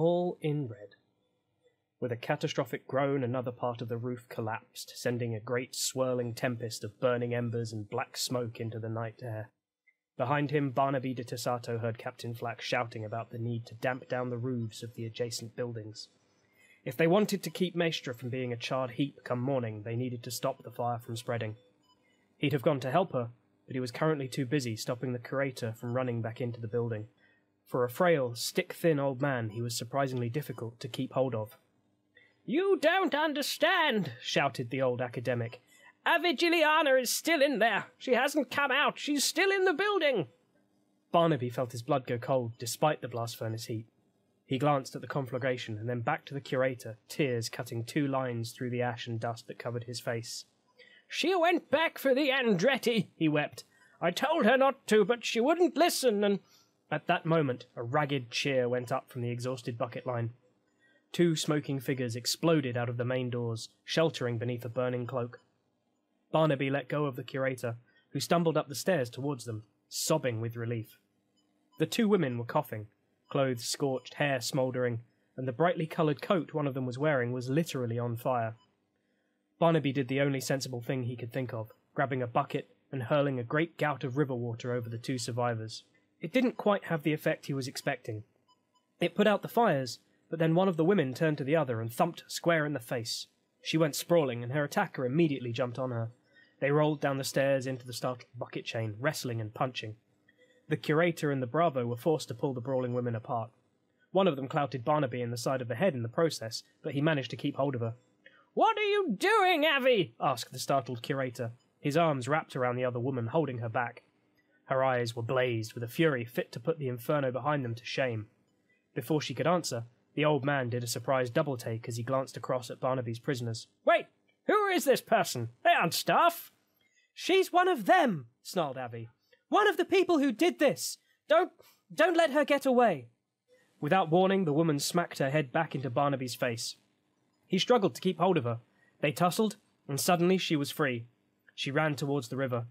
all in red. With a catastrophic groan, another part of the roof collapsed, sending a great swirling tempest of burning embers and black smoke into the night air. Behind him, Barnaby de Tessato heard Captain Flack shouting about the need to damp down the roofs of the adjacent buildings. If they wanted to keep Maestra from being a charred heap come morning, they needed to stop the fire from spreading. He'd have gone to help her, but he was currently too busy stopping the curator from running back into the building. For a frail, stick-thin old man, he was surprisingly difficult to keep hold of. "You don't understand," shouted the old academic. "Avigiliana is still in there. She hasn't come out. She's still in the building." Barnaby felt his blood go cold, despite the blast furnace heat. He glanced at the conflagration, and then back to the curator, tears cutting 2 lines through the ash and dust that covered his face. "She went back for the Andretti," he wept. "I told her not to, but she wouldn't listen, and—" At that moment, a ragged cheer went up from the exhausted bucket line. 2 smoking figures exploded out of the main doors, sheltering beneath a burning cloak. Barnaby let go of the curator, who stumbled up the stairs towards them, sobbing with relief. The 2 women were coughing, clothes scorched, hair smouldering, and the brightly coloured coat one of them was wearing was literally on fire. Barnaby did the only sensible thing he could think of, grabbing a bucket and hurling a great gout of river water over the 2 survivors. It didn't quite have the effect he was expecting. It put out the fires, but then one of the women turned to the other and thumped her square in the face. She went sprawling, and her attacker immediately jumped on her. They rolled down the stairs into the startled bucket chain, wrestling and punching. The curator and the bravo were forced to pull the brawling women apart. One of them clouted Barnaby in the side of the head in the process, but he managed to keep hold of her. "What are you doing, Avi?" asked the startled curator, his arms wrapped around the other woman, holding her back. Her eyes were blazed with a fury fit to put the inferno behind them to shame. Before she could answer, the old man did a surprised double-take as he glanced across at Barnaby's prisoners. "Wait! Who is this person? They aren't staff!" "She's one of them!" snarled Abby. "One of the people who did this! Don't let her get away!" Without warning, the woman smacked her head back into Barnaby's face. He struggled to keep hold of her. They tussled, and suddenly she was free. She ran towards the river.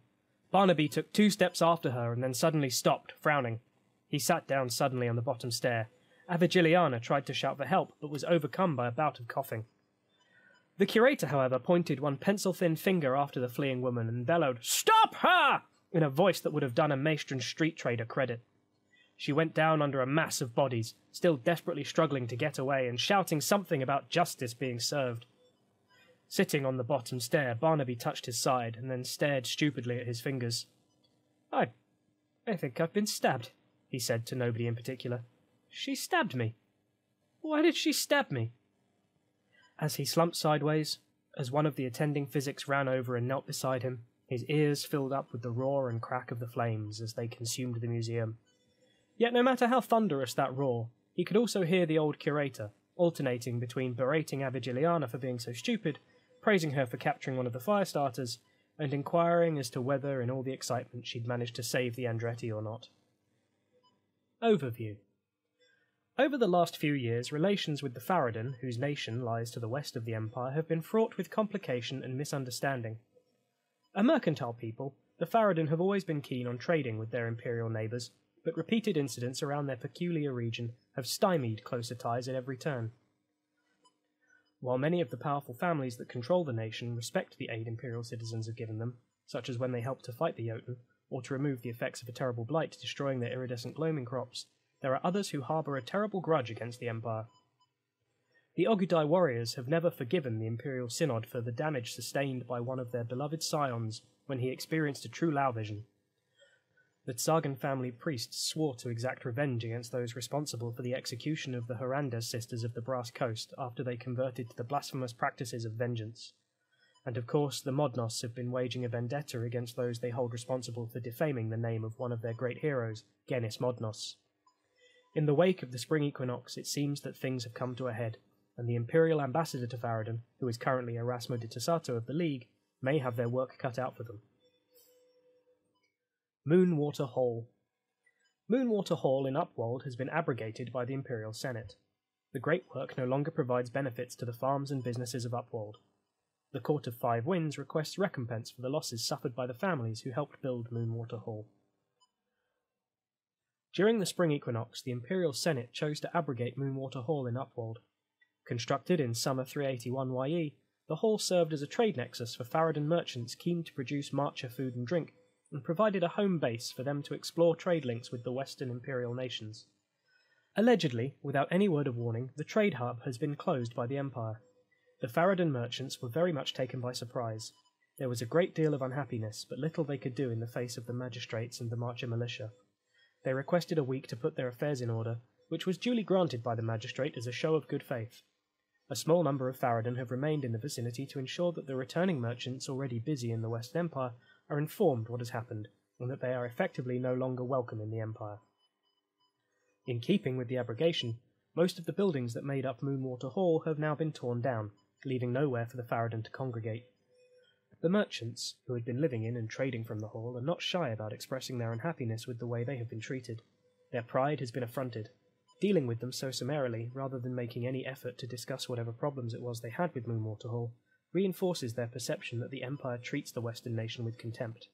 Barnaby took 2 steps after her and then suddenly stopped, frowning. He sat down suddenly on the bottom stair. Avigiliana tried to shout for help, but was overcome by a bout of coughing. The curator, however, pointed one pencil-thin finger after the fleeing woman and bellowed, "Stop her!" in a voice that would have done a Maestron street trader credit. She went down under a mass of bodies, still desperately struggling to get away and shouting something about justice being served. Sitting on the bottom stair, Barnaby touched his side and then stared stupidly at his fingers. I think I've been stabbed," he said to nobody in particular. "She stabbed me. Why did she stab me?" As he slumped sideways, as one of the attending physics ran over and knelt beside him, his ears filled up with the roar and crack of the flames as they consumed the museum. Yet no matter how thunderous that roar, he could also hear the old curator, alternating between berating Avigiliana for being so stupid, praising her for capturing one of the fire starters, and inquiring as to whether, in all the excitement, she'd managed to save the Andretti or not. Overview. Over the last few years, relations with the Farad'n, whose nation lies to the west of the Empire, have been fraught with complication and misunderstanding. A mercantile people, the Farad'n have always been keen on trading with their imperial neighbours, but repeated incidents around their peculiar region have stymied closer ties at every turn. While many of the powerful families that control the nation respect the aid imperial citizens have given them, such as when they helped to fight the Jotun, or to remove the effects of a terrible blight destroying their iridescent gloaming crops, there are others who harbour a terrible grudge against the Empire. The Ogudai warriors have never forgiven the Imperial Synod for the damage sustained by one of their beloved scions when he experienced a true Lao vision. The Tsagan family priests swore to exact revenge against those responsible for the execution of the Hernandez sisters of the Brass Coast after they converted to the blasphemous practices of vengeance. And of course, the Modnos have been waging a vendetta against those they hold responsible for defaming the name of one of their great heroes, Gennis Modnos. In the wake of the spring equinox, it seems that things have come to a head, and the Imperial Ambassador to Farad'n, who is currently Erasmo de Tessato of the League, may have their work cut out for them. Moonwater Hall. Moonwater Hall in Upwold has been abrogated by the Imperial Senate. The Great Work no longer provides benefits to the farms and businesses of Upwold. The Court of Five Winds requests recompense for the losses suffered by the families who helped build Moonwater Hall. During the spring equinox, the Imperial Senate chose to abrogate Moonwater Hall in Upwold. Constructed in summer 381 YE, the hall served as a trade nexus for Farad'n merchants keen to produce Marcher food and drink, and provided a home base for them to explore trade links with the Western Imperial nations. Allegedly, without any word of warning, the trade hub has been closed by the Empire. The Farad'n merchants were very much taken by surprise. There was a great deal of unhappiness, but little they could do in the face of the magistrates and the Marcher militia. They requested a week to put their affairs in order, which was duly granted by the magistrate as a show of good faith. A small number of Farad'n have remained in the vicinity to ensure that the returning merchants already busy in the Western Empire are informed what has happened, and that they are effectively no longer welcome in the Empire. In keeping with the abrogation, most of the buildings that made up Moonwater Hall have now been torn down, leaving nowhere for the Farad'n to congregate. The merchants, who had been living in and trading from the hall, are not shy about expressing their unhappiness with the way they have been treated. Their pride has been affronted. Dealing with them so summarily, rather than making any effort to discuss whatever problems it was they had with Moonwater Hall, reinforces their perception that the Empire treats the Western nation with contempt.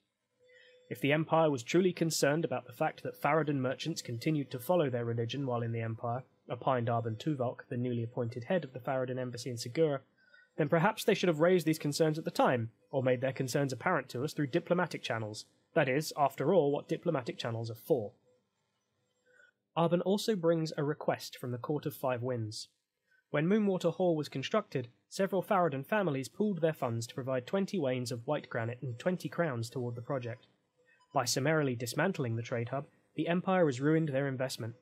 If the Empire was truly concerned about the fact that Farad'n merchants continued to follow their religion while in the Empire, opined Arben Tuvok, the newly appointed head of the Farad'n embassy in Segura, then perhaps they should have raised these concerns at the time, or made their concerns apparent to us through diplomatic channels. That is, after all, what diplomatic channels are for. Arben also brings a request from the Court of Five Winds. When Moonwater Hall was constructed, several Farad'n families pooled their funds to provide 20 wains of white granite and 20 crowns toward the project. By summarily dismantling the trade hub, the Empire has ruined their investment.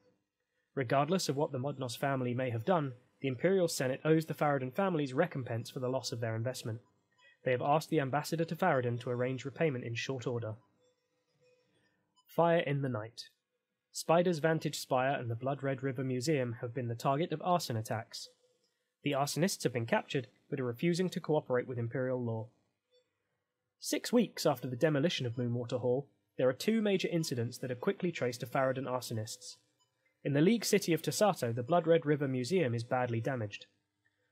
Regardless of what the Modnos family may have done, the Imperial Senate owes the Farad'n families recompense for the loss of their investment. They have asked the ambassador to Farad'n to arrange repayment in short order. Fire in the night. Spider's Vantage Spire and the Blood Red River Museum have been the target of arson attacks. The arsonists have been captured, but are refusing to cooperate with Imperial law. 6 weeks after the demolition of Moonwater Hall, there are 2 major incidents that are quickly traced to Farad'n arsonists. In the League city of Tasato, the Blood Red River Museum is badly damaged,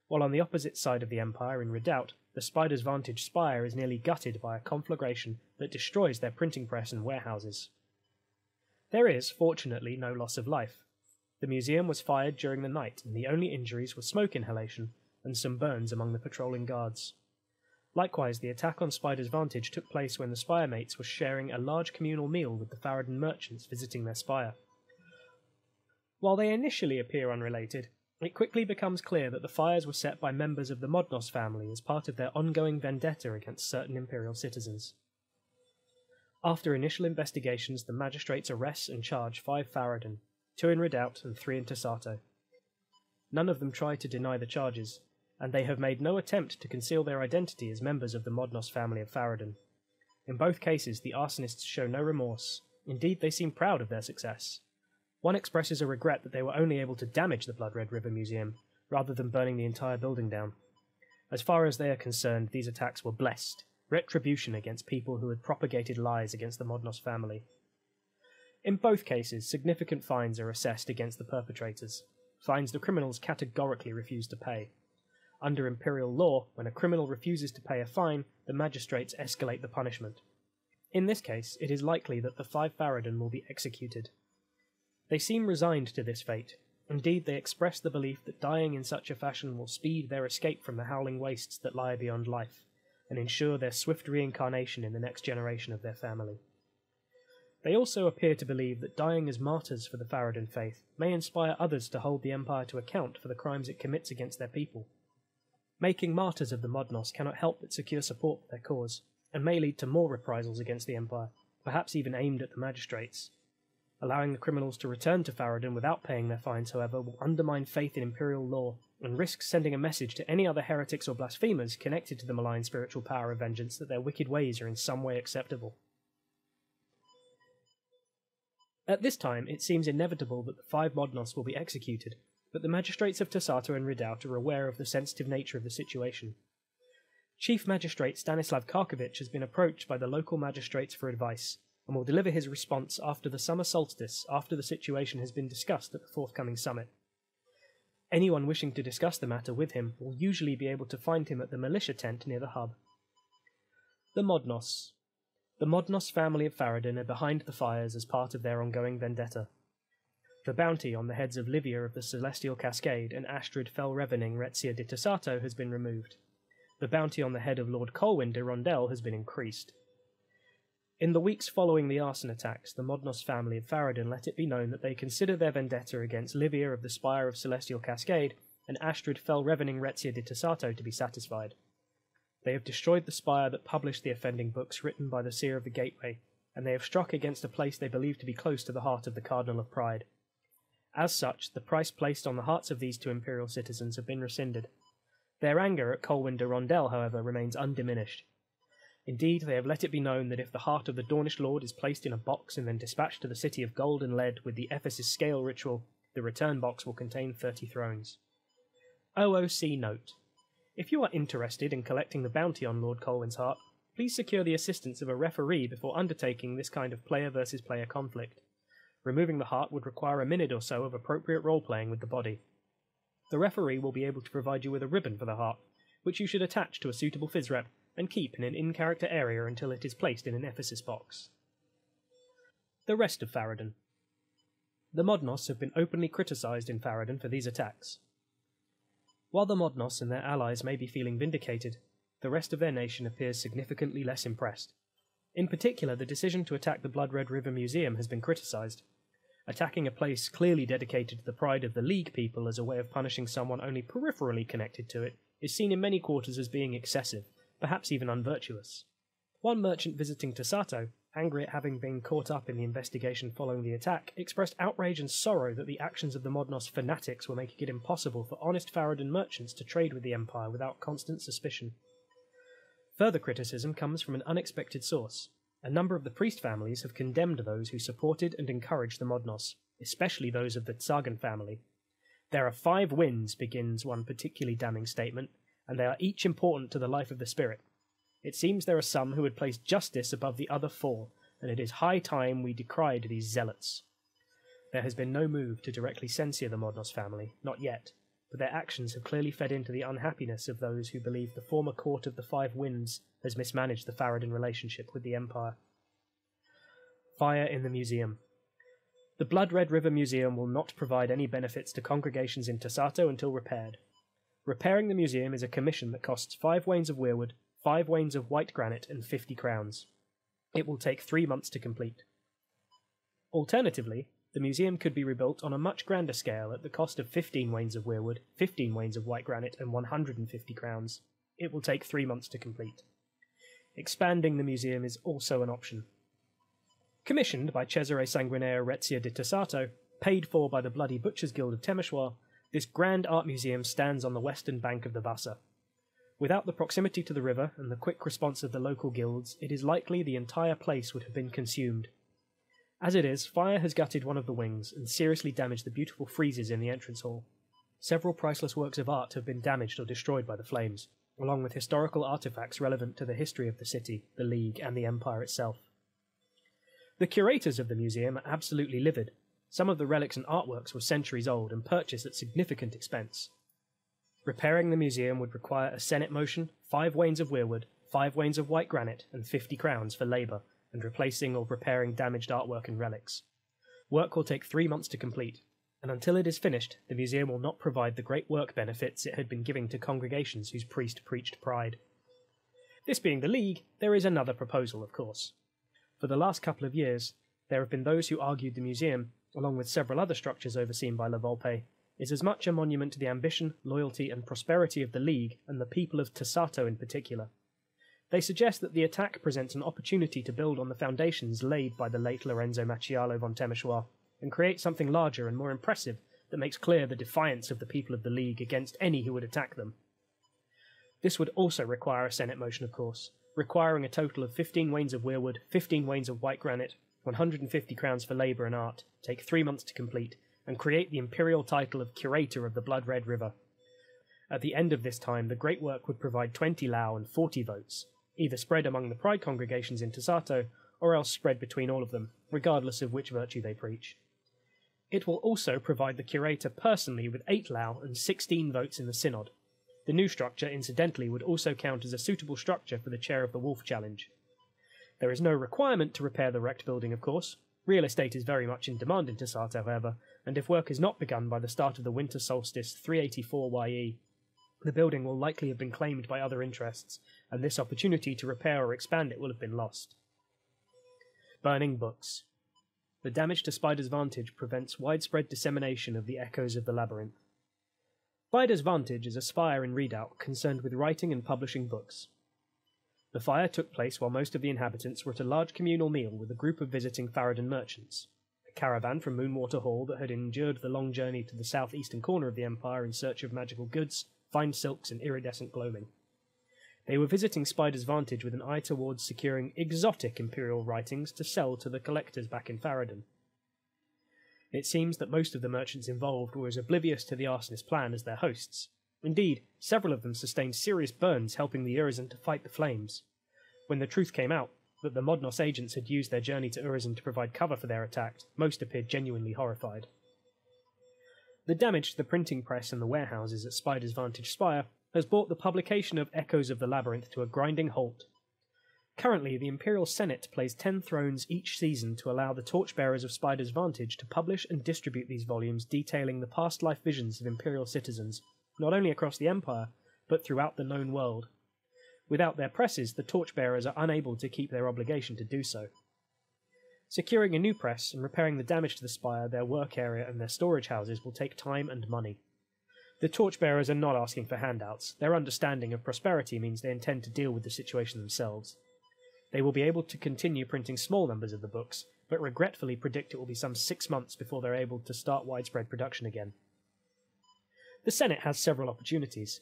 while on the opposite side of the Empire, in Redoubt, the Spider's Vantage Spire is nearly gutted by a conflagration that destroys their printing press and warehouses. There is, fortunately, no loss of life. The museum was fired during the night, and the only injuries were smoke inhalation and some burns among the patrolling guards. Likewise, the attack on Spider's Vantage took place when the spire mates were sharing a large communal meal with the Farad'n merchants visiting their spire. While they initially appear unrelated, it quickly becomes clear that the fires were set by members of the Modnos family as part of their ongoing vendetta against certain Imperial citizens. After initial investigations, the magistrates arrest and charge 5 Farad'n, 2 in Redoubt and 3 in Tasato. None of them try to deny the charges, and they have made no attempt to conceal their identity as members of the Modnos family of Farad'n. In both cases, the arsonists show no remorse. Indeed, they seem proud of their success. One expresses a regret that they were only able to damage the Blood Red River Museum, rather than burning the entire building down. As far as they are concerned, these attacks were blessed, retribution against people who had propagated lies against the Modnos family. In both cases, significant fines are assessed against the perpetrators, fines the criminals categorically refuse to pay. Under Imperial law, when a criminal refuses to pay a fine, the magistrates escalate the punishment. In this case, it is likely that the 5 Farad'n will be executed. They seem resigned to this fate. Indeed, they express the belief that dying in such a fashion will speed their escape from the howling wastes that lie beyond life, and ensure their swift reincarnation in the next generation of their family. They also appear to believe that dying as martyrs for the Farad'n faith may inspire others to hold the Empire to account for the crimes it commits against their people. Making martyrs of the Modnos cannot help but secure support for their cause, and may lead to more reprisals against the Empire, perhaps even aimed at the magistrates. Allowing the criminals to return to Farad'n without paying their fines, however, will undermine faith in Imperial law, and risks sending a message to any other heretics or blasphemers connected to the malign spiritual power of vengeance that their wicked ways are in some way acceptable. At this time, it seems inevitable that the 5 Modnos will be executed, but the magistrates of Tasato and Redoubt are aware of the sensitive nature of the situation. Chief Magistrate Stanislav Karkovich has been approached by the local magistrates for advice, and will deliver his response after the summer solstice, after the situation has been discussed at the forthcoming summit. Anyone wishing to discuss the matter with him will usually be able to find him at the militia tent near the hub. The Modnos. The Modnos family of Farad'n are behind the fires as part of their ongoing vendetta. The bounty on the heads of Livia of the Celestial Cascade and Astrid Felrevening Retzia de Tassato has been removed. The bounty on the head of Lord Colwyn de Rondel has been increased. In the weeks following the arson attacks, the Modnos family of Farad'n let it be known that they consider their vendetta against Livia of the Spire of Celestial Cascade and Astrid Felrevening Retzia de Tassato to be satisfied. They have destroyed the spire that published the offending books written by the Seer of the Gateway, and they have struck against a place they believe to be close to the heart of the Cardinal of Pride. As such, the price placed on the hearts of these two imperial citizens have been rescinded. Their anger at Colwyn de Rondel, however, remains undiminished. Indeed, they have let it be known that if the heart of the Dornish Lord is placed in a box and then dispatched to the city of gold and lead with the Ephesus scale ritual, the return box will contain 30 thrones. OOC note: if you are interested in collecting the bounty on Lord Colwyn's heart, please secure the assistance of a referee before undertaking this kind of player versus player conflict. Removing the heart would require a minute or so of appropriate role-playing with the body. The referee will be able to provide you with a ribbon for the heart, which you should attach to a suitable physrep and keep in an in-character area until it is placed in an Ephesus box. The rest of Farad'n. The Modnos have been openly criticised in Farad'n for these attacks. While the Modnos and their allies may be feeling vindicated, the rest of their nation appears significantly less impressed. In particular, the decision to attack the Blood Red River Museum has been criticised. Attacking a place clearly dedicated to the pride of the League people as a way of punishing someone only peripherally connected to it is seen in many quarters as being excessive, perhaps even unvirtuous. One merchant visiting Tassato, angry at having been caught up in the investigation following the attack, expressed outrage and sorrow that the actions of the Modnos fanatics were making it impossible for honest Farad'n merchants to trade with the Empire without constant suspicion. Further criticism comes from an unexpected source. A number of the priest families have condemned those who supported and encouraged the Modnos, especially those of the Tsagan family. "There are 5 winds," begins one particularly damning statement, "and they are each important to the life of the spirit. It seems there are some who would place justice above the other 4, and it is high time we decried these zealots." There has been no move to directly censure the Modnos family, not yet, but their actions have clearly fed into the unhappiness of those who believe the former court of the 5 winds has mismanaged the Farad'n relationship with the Empire. Fire in the museum. The Blood Red River Museum will not provide any benefits to congregations in Tassato until repaired. Repairing the museum is a commission that costs 5 wains of weirwood, 5 wains of white granite, and 50 crowns. It will take 3 months to complete. Alternatively, the museum could be rebuilt on a much grander scale at the cost of 15 wains of weirwood, 15 wains of white granite, and 150 crowns. It will take 3 months to complete. Expanding the museum is also an option. Commissioned by Cesare Sanguineo Retzia de Tassato, paid for by the Bloody Butchers Guild of Temeshwar, this grand art museum stands on the western bank of the Vassa. Without the proximity to the river and the quick response of the local guilds, it is likely the entire place would have been consumed. As it is, fire has gutted one of the wings and seriously damaged the beautiful friezes in the entrance hall. Several priceless works of art have been damaged or destroyed by the flames, along with historical artifacts relevant to the history of the city, the League, and the Empire itself. The curators of the museum are absolutely livid. Some of the relics and artworks were centuries old and purchased at significant expense. Repairing the museum would require a Senate motion, 5 wains of weirwood, 5 wains of white granite, and 50 crowns for labour, and replacing or repairing damaged artwork and relics. Work will take 3 months to complete, and until it is finished, the museum will not provide the great work benefits it had been giving to congregations whose priest preached pride. This being the League, there is another proposal, of course. For the last couple of years, there have been those who argued the museum, along with several other structures overseen by La Volpe, is as much a monument to the ambition, loyalty, and prosperity of the League and the people of Tassato in particular. They suggest that the attack presents an opportunity to build on the foundations laid by the late Lorenzo Macchialo von Temeshwar, and create something larger and more impressive that makes clear the defiance of the people of the League against any who would attack them. This would also require a Senate motion, of course, requiring a total of 15 wains of weirwood, 15 wains of white granite, 150 crowns for labour and art, take 3 months to complete, and create the imperial title of Curator of the Blood Red River. At the end of this time, the great work would provide 20 Lao and 40 votes, either spread among the pride congregations in Tassato, or else spread between all of them, regardless of which virtue they preach. It will also provide the curator personally with 8 Lao and 16 votes in the synod. The new structure, incidentally, would also count as a suitable structure for the chair of the Wolf Challenge. There is no requirement to repair the wrecked building, of course. Real estate is very much in demand in Tassato, however, and if work is not begun by the start of the winter solstice 384 YE, the building will likely have been claimed by other interests, and this opportunity to repair or expand it will have been lost. Burning books. The damage to Spider's Vantage prevents widespread dissemination of the echoes of the labyrinth. Spider's Vantage is a spire in Redoubt concerned with writing and publishing books. The fire took place while most of the inhabitants were at a large communal meal with a group of visiting Farad'n merchants, a caravan from Moonwater Hall that had endured the long journey to the southeastern corner of the Empire in search of magical goods, fine silks and iridescent gloaming. They were visiting Spider's Vantage with an eye towards securing exotic Imperial writings to sell to the collectors back in Farad'n. It seems that most of the merchants involved were as oblivious to the arsonist plan as their hosts. Indeed, several of them sustained serious burns helping the Urizen to fight the flames. When the truth came out that the Modnos agents had used their journey to Urizen to provide cover for their attack, most appeared genuinely horrified. The damage to the printing press and the warehouses at Spider's Vantage Spire has brought the publication of Echoes of the Labyrinth to a grinding halt. Currently, the Imperial Senate plays 10 thrones each season to allow the torchbearers of Spider's Vantage to publish and distribute these volumes detailing the past life visions of Imperial citizens, not only across the Empire, but throughout the known world. Without their presses, the torchbearers are unable to keep their obligation to do so. Securing a new press and repairing the damage to the spire, their work area and their storage houses will take time and money. The torchbearers are not asking for handouts. Their understanding of prosperity means they intend to deal with the situation themselves. They will be able to continue printing small numbers of the books, but regretfully predict it will be some 6 months before they're able to start widespread production again. The Senate has several opportunities.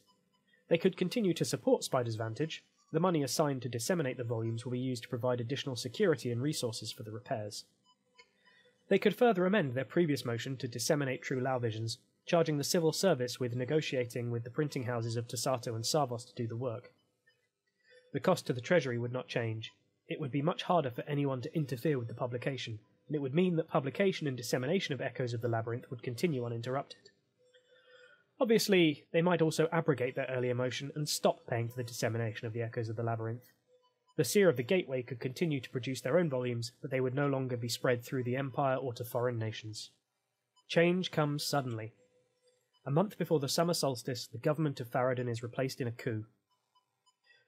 They could continue to support Spider's Vantage. The money assigned to disseminate the volumes will be used to provide additional security and resources for the repairs. They could further amend their previous motion to disseminate true Lao visions, charging the civil service with negotiating with the printing houses of Tasato and Savos to do the work. The cost to the Treasury would not change. It would be much harder for anyone to interfere with the publication, and it would mean that publication and dissemination of Echoes of the Labyrinth would continue uninterrupted. Obviously, they might also abrogate their earlier motion and stop paying for the dissemination of the Echoes of the Labyrinth. The Seer of the Gateway could continue to produce their own volumes, but they would no longer be spread through the Empire or to foreign nations. Change comes suddenly. A month before the summer solstice, the government of Farad'n is replaced in a coup.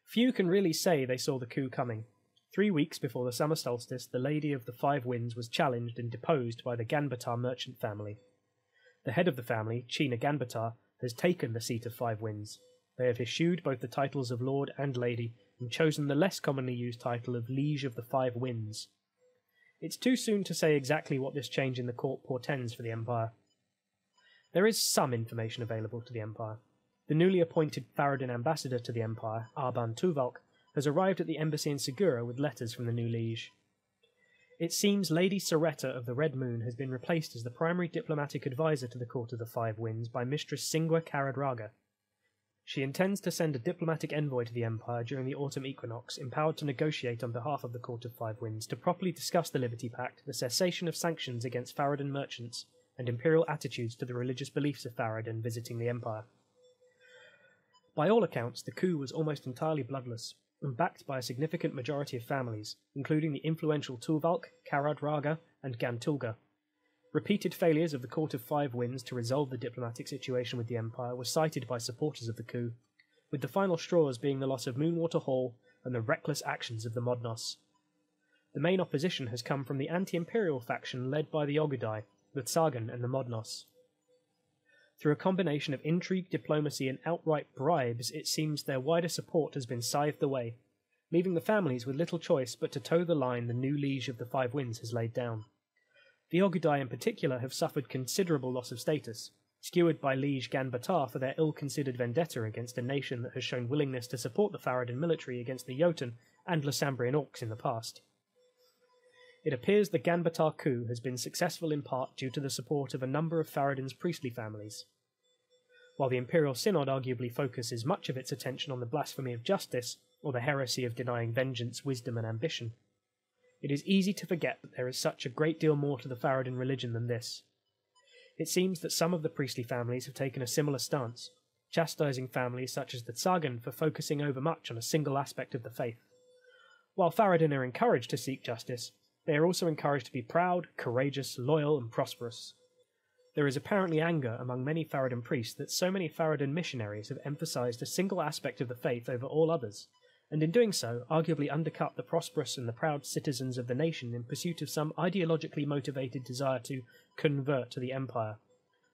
Few can really say they saw the coup coming. 3 weeks before the summer solstice, the Lady of the Five Winds was challenged and deposed by the Ganbatar merchant family. The head of the family, Chena Ganbatar, has taken the seat of Five Winds. They have eschewed both the titles of Lord and Lady, and chosen the less commonly used title of Liege of the Five Winds. It's too soon to say exactly what this change in the court portends for the Empire. There is some information available to the Empire. The newly appointed Farad'n ambassador to the Empire, Arban Tuvalk, has arrived at the embassy in Segura with letters from the new liege. It seems Lady Soretta of the Red Moon has been replaced as the primary diplomatic advisor to the Court of the Five Winds by Mistress Singwa Karadraga. She intends to send a diplomatic envoy to the Empire during the autumn equinox, empowered to negotiate on behalf of the Court of Five Winds to properly discuss the Liberty Pact, the cessation of sanctions against Farad'n merchants, and imperial attitudes to the religious beliefs of Farad'n visiting the Empire. By all accounts, the coup was almost entirely bloodless, and backed by a significant majority of families, including the influential Tuvalk, Karadraga, and Gantulga. Repeated failures of the Court of Five Winds to resolve the diplomatic situation with the Empire were cited by supporters of the coup, with the final straws being the loss of Moonwater Hall and the reckless actions of the Modnos. The main opposition has come from the anti-imperial faction led by the Ogudai, the Tsagan and the Modnos. Through a combination of intrigue, diplomacy and outright bribes, it seems their wider support has been scythed away, leaving the families with little choice but to toe the line the new liege of the Five Winds has laid down. The Ogudai in particular have suffered considerable loss of status, skewered by Liege Ganbatar for their ill-considered vendetta against a nation that has shown willingness to support the Farad'n military against the Jotun and Lasambrian orcs in the past. It appears the Ganbatar coup has been successful in part due to the support of a number of Farad'n's priestly families. While the Imperial Synod arguably focuses much of its attention on the blasphemy of justice, or the heresy of denying vengeance, wisdom and ambition, it is easy to forget that there is such a great deal more to the Farad'n religion than this. It seems that some of the priestly families have taken a similar stance, chastising families such as the Tsagan for focusing overmuch on a single aspect of the faith. While Farad'n are encouraged to seek justice, they are also encouraged to be proud, courageous, loyal, and prosperous. There is apparently anger among many Farad'n priests that so many Farad'n missionaries have emphasized a single aspect of the faith over all others, and in doing so arguably undercut the prosperous and the proud citizens of the nation in pursuit of some ideologically motivated desire to convert to the Empire.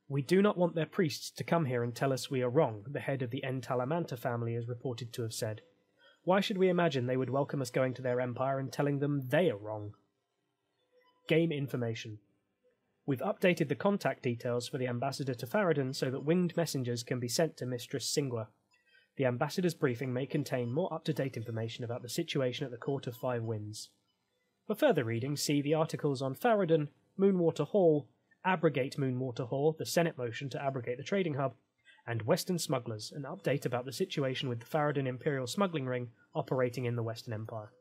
We do not want their priests to come here and tell us we are wrong, the head of the Entalamanta family is reported to have said. Why should we imagine they would welcome us going to their empire and telling them they are wrong? Game information. We've updated the contact details for the ambassador to Farad'n so that winged messengers can be sent to Mistress Singwa. The ambassador's briefing may contain more up-to-date information about the situation at the Court of Five Winds. For further reading, see the articles on Farad'n, Moonwater Hall, Abrogate Moonwater Hall, the Senate motion to abrogate the trading hub, and Western Smugglers, an update about the situation with the Farad'n Imperial smuggling ring operating in the Western Empire.